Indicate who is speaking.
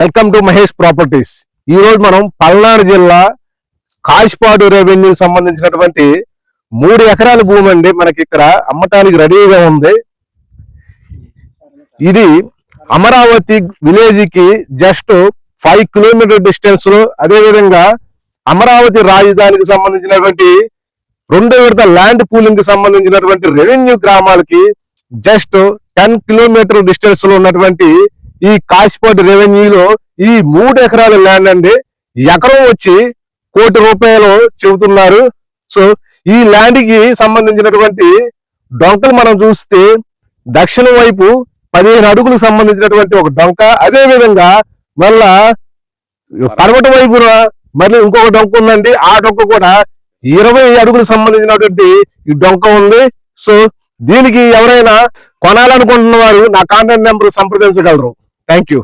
Speaker 1: Welcome to Mahesh properties. ఈ రోజు మనం పల్నాడు జిల్లా కాశీపాడు రెవెన్యూ సంబంధించినటువంటి 3 ఎకరాల భూమి అండి మనకి ఇక్కడ అమ్మటానికి రెడీగా ఉంది. ఇది అమరావతి విలేజ్ కి జస్ట్ 5 కిలోమీటర్ డిస్టెన్స్ లో, అదే విధంగా అమరావతి రాజధానికి సంబంధించినటువంటి 2 విడత ల్యాండ్ పూలింగ్ కి సంబంధించినటువంటి రెవెన్యూ గ్రామాలకి జస్ట్ 10 కిలోమీటర్ డిస్టెన్స్ లో ఉన్నటువంటి ఈ కాశీపాడు రెవెన్యూలో ఈ 3 ఎకరాల ల్యాండ్ అండి. ఎకరం వచ్చి ₹1 కోటి చెబుతున్నారు. సో ఈ ల్యాండ్ కి సంబంధించినటువంటి డొంకలు మనం చూస్తే దక్షిణం వైపు 15 అడుగులకు సంబంధించినటువంటి ఒక డొంక, అదే విధంగా మళ్ళా పర్వత వైపున మళ్ళీ ఇంకొక డొంక ఉందండి. ఆ డొంక కూడా 20 అడుగులకు సంబంధించినటువంటి ఈ డొంక ఉంది. సో దీనికి ఎవరైనా కొనాలనుకుంటున్న వారు నా కాంటాక్ట్ నెంబర్ సంప్రదించగలరు. Thank you.